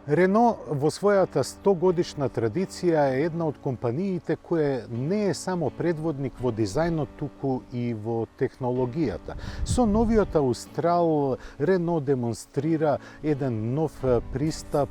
Рено во својата 100-годишна традиција е една од компаниите која не е само предводник во дизајнот, туку и во технологијата. Со новиот Аустрал, Рено демонстрира еден нов пристап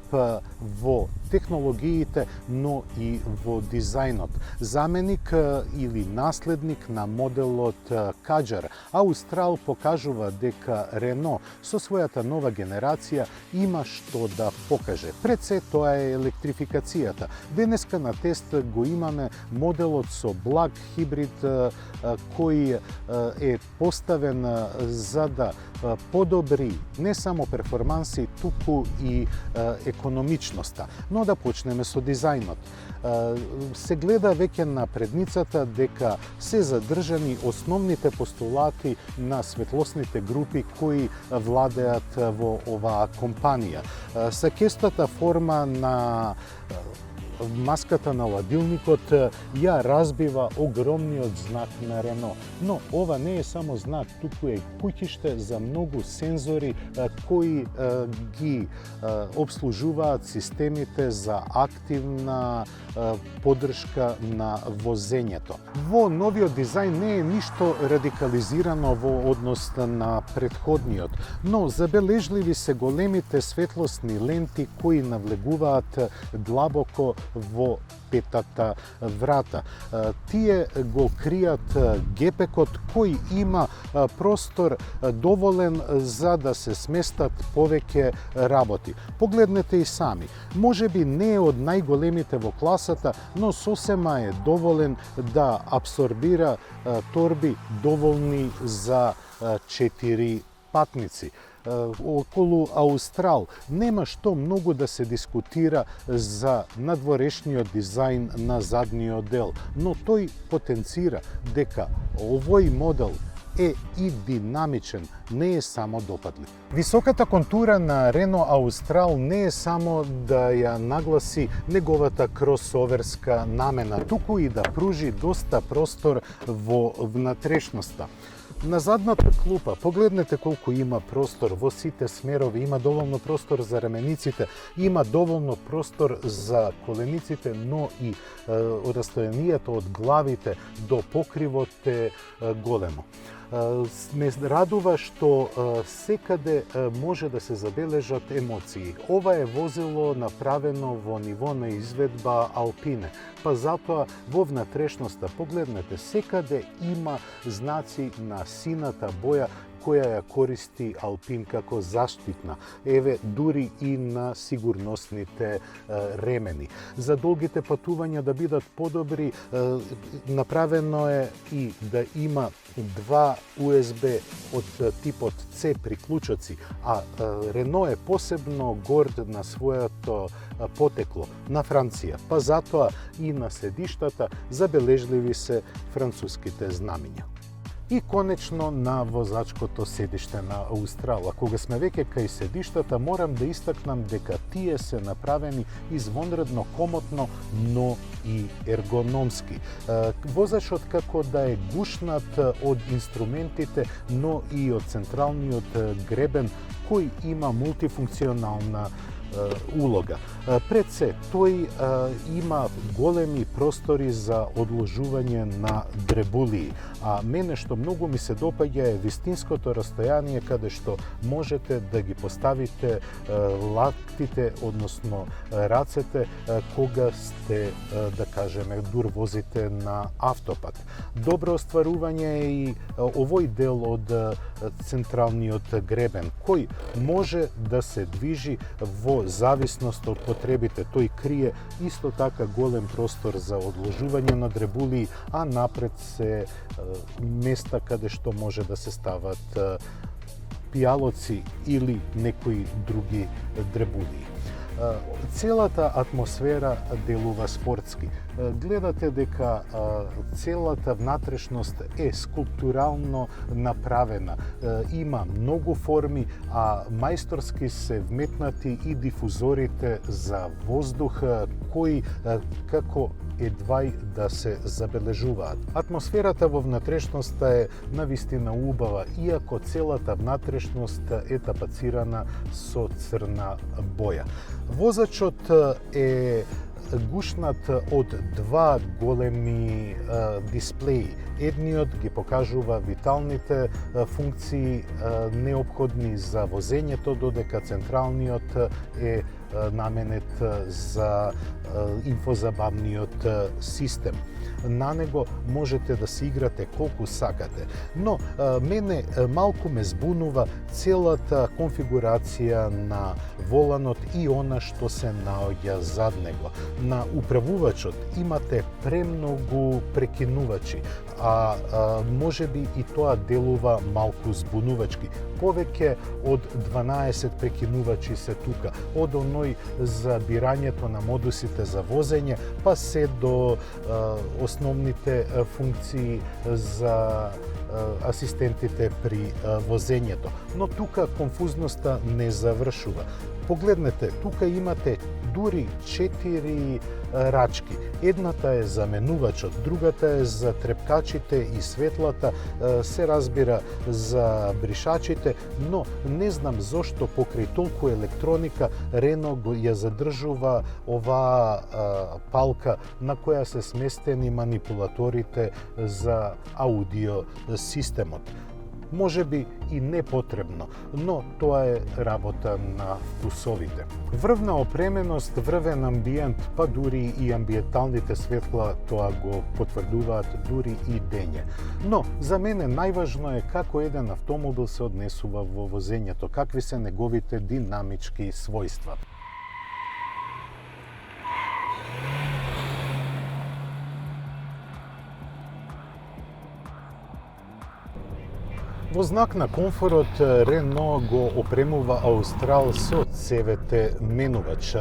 во технологиите, но и во дизајнот. Заменик или наследник на моделот Каџар, Аустрал покажува дека Рено со својата нова генерација има што да покаже. Пред се тоа е електрификацијата. Денеска на тест го имаме моделот со благ хибрид кој е поставен за да подобри не само перформанси, туку и економичноста. Но да почнеме со дизајнот. Се гледа веќе на предницата дека се задржани основните постулати на светлосните групи кои владеат во оваа компанија. Сакестата форма на маската на ладилникот ја разбива огромниот знак на Рено. Но ова не е само знак, туку е куќиште за многу сензори кои ги обслужуваат системите за активна поддршка на возењето. Во новиот дизајн не е ништо радикализирано во однос на претходниот, но забележливи се големите светлосни ленти кои навлегуваат длабоко во петата врата. Тие го кријат гепекот кој има простор доволен за да се сместат повеќе работи. Погледнете и сами. Можеби не е од најголемите во класата, но сосема е доволен да абсорбира торби доволни за 4 патници. Околу Аустрал нема што многу да се дискутира за надворешниот дизајн на задниот дел, но тој потенцира дека овој модел е и динамичен, не е само допадлив. Високата контура на Рено Аустрал не е само да ја нагласи неговата кросоверска намена, туку и да пружи доста простор во внатрешноста. На задната клупа, погледнете колку има простор во сите смерови, има доволно простор за рамениците, има доволно простор за колениците, но и растојанието од главите до покривот е големо. Ме радува што секаде може да се забележат емоции. Ова е возило направено во ниво на изведба Алпине, па затоа во внатрешноста, погледнете, секаде има знаци на сината боја која ја користи Алпин како заштитна. Еве, дури и на сигурносните ремени. За долгите патувања да бидат подобри, направено е и да има два USB од типот C приклучоци, а Рено е посебно горд на своето потекло на Франција, па затоа и на седиштата забележливи се француските знамиња. И конечно на возачкото седиште на Аустрал. А кога сме веќе кај седиштата, морам да истакнам дека тие се направени извонредно комотно, но и ергономски. Возачот како да е гушнат од инструментите, но и од централниот гребен кој има мултифункционална улога. Пред се, тој има големи простори за одложување на дребулии, а мене што многу ми се допаѓа е вистинското растојание каде што можете да ги поставите лактите, односно рацете, кога сте, да кажеме, дур возите на автопат. Добро остварување е и овој дел од централниот гребен, кој може да се движи во зависност од потребите. Тој крие исто така голем простор за одложување на дребулии, а напред се места каде што може да се стават пијалоци или некои други дребулии. Целата атмосфера делува спортски. Гледате дека целата внатрешност е скулптурално направена. Има многу форми, а мајсторски се вметнати и дифузорите за воздух кои како едвај да се забележуваат. Атмосферата во внатрешноста е навистина убава, иако целата внатрешност е тапацирана со црна боја. Возачот е гушнат од два големи дисплеи. Едниот ги покажува виталните функции неопходни за возењето, додека централниот е наменет за инфозабавниот систем. На него можете да се играте колку сакате, но мене малку ме збунува целата конфигурација на воланот и она што се наоѓа зад него. На управувачот имате премногу прекинувачи, а можеби и тоа делува малку збунувачки. Повеќе од 12 прекинувачи се тука, од оној за бирањето на модусите за возење, па се до основните функции за асистентите при возењето. Но тука конфузноста не завршува. Погледнете, тука имате дури 4 рачки. Едната е за менувачот, другата е за трепкачите и светлата, се разбира за бришачите, но не знам зошто покрај толку електроника Рено ја задржува оваа палка на која се сместени манипулаторите за аудио системот. Може би и непотребно, но тоа е работа на вкусовите. Врвна опременост, врвен амбиент, па дури и амбиенталните светла тоа го потврдуваат дури и дење. Но за мене најважно е како еден автомобил се однесува во возењето, какви се неговите динамички својства. Во знак на комфорот, Рено го опремува Аустрал со CVT менувач.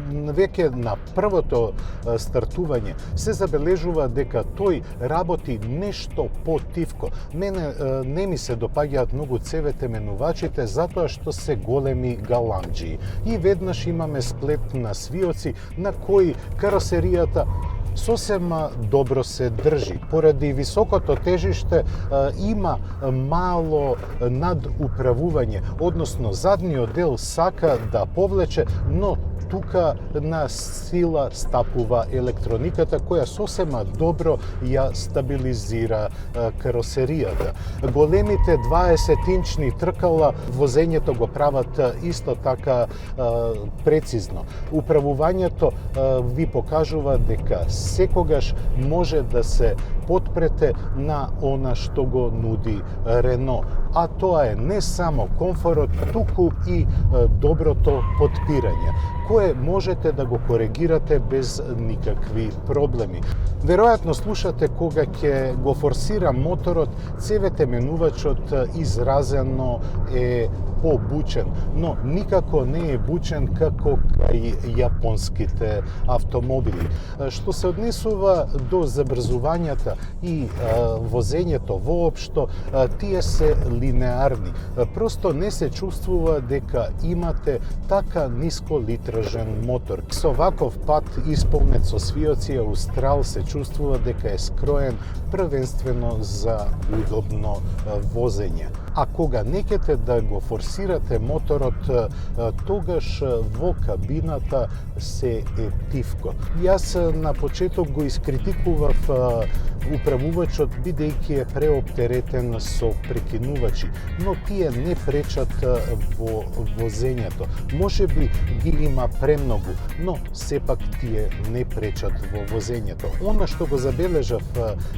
Веќе на првото стартување се забележува дека тој работи нешто потивко. Мене не ми се допаѓаат многу CVT менувачите затоа што се големи галамџии. И веднаш имаме сплет на свиоци на кои каросеријата сосема добро се држи. Поради високото тежиште има мало надуправување, односно задниот дел сака да повлече, но тука на сила стапува електрониката која сосема добро ја стабилизира каросеријата. Големите 20-инчни тркала возењето го прават исто така прецизно. Управувањето ви покажува дека секогаш може да се потпрете на она што го нуди Рено. А тоа е не само комфорот, туку и доброто потпирање, кое можете да го коригирате без никакви проблеми. Веројатно слушате кога ќе го форсира моторот, CVT менувачот изразено е побучен, но никако не е бучен како кај јапонските автомобили. Што се однесува до забрзувањата и возењето воопшто, тие се линеарни. Просто не се чувствува дека имате така нисколитражен мотор. Со ваков пат исполнет со свиоци, Аустрал се чувствува дека е скроен првенствено за удобно возење. А кога некете да го форсирате моторот, тогаш во кабината се е тивко. Јас на почеток го искритикував управувачот бидејќи е преоптеретен со прекинувачи, но тие не пречат во возењето. Можеби ги има премногу, но сепак тие не пречат во возењето. Она што го забележав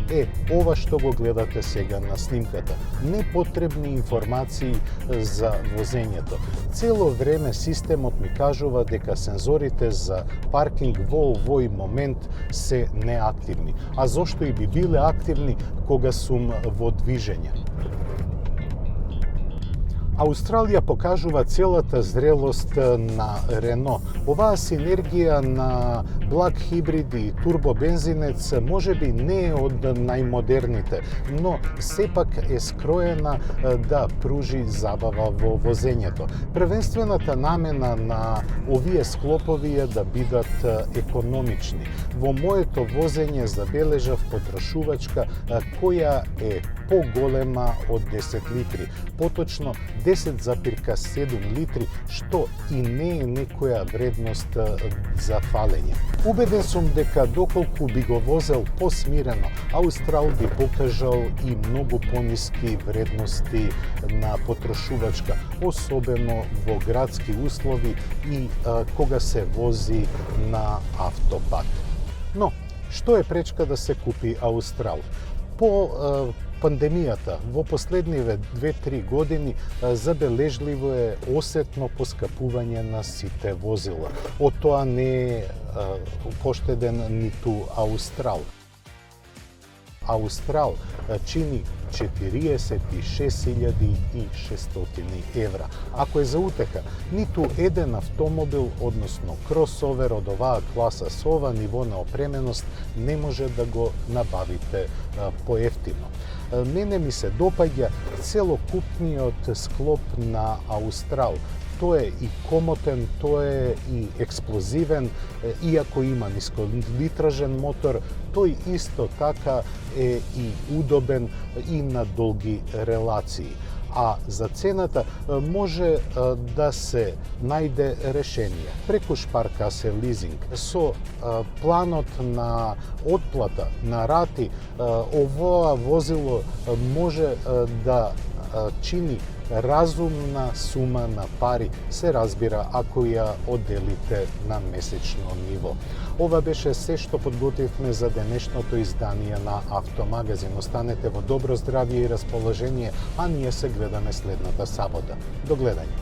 е ова што го гледате сега на снимката. Непотребни информации за возењето. Цело време системот ми кажува дека сензорите за паркинг во овој момент се неактивни. А зошто и би биле активни кога сум во движење? Аустралија покажува целата зрелост на Рено. Оваа синергија на благ хибрид и турбобензинец можеби не е од најмодерните, но сепак е скроена да пружи забава во возењето. Првенствената намена на овие склопови е да бидат економични. Во моето возење забележав потрошувачка која е поголема од 10 литри, поточно 10,7 литри, што и не е некоја вредност за фалење. Убеден сум дека доколку би го возел посмирено, Аустрал би покажал и многу пониски вредности на потрошувачка, особено во градски услови и кога се вози на автопат. Но, што е пречка да се купи Аустрал? По пандемијата во последниве 2-3 години забележливо е осетно поскапување на сите возила. Од тоа не е поштеден ниту Аустрал. Аустрал чини 46.600 евра. Ако е за утеха, ниту еден автомобил, односно кросовер од оваа класа со ова ниво на опременост не може да го набавите поевтино. Мене ми се допаѓа целокупниот склоп на Аустрал. Тој е и комотен, тој е и експлозивен, иако има нисколитражен мотор, тој исто така е и удобен и на долги релации. А за цената може да се најде решение преку Шпаркасе лизинг. Со планот на отплата на рати, овоа возило може да чини разумна сума на пари, се разбира ако ја одделите на месечно ниво. Ова беше се што подготвивме за денешното издание на Автомагазин. Останете во добро здравје и расположение, а ние се гледаме следната сабота. До гледање.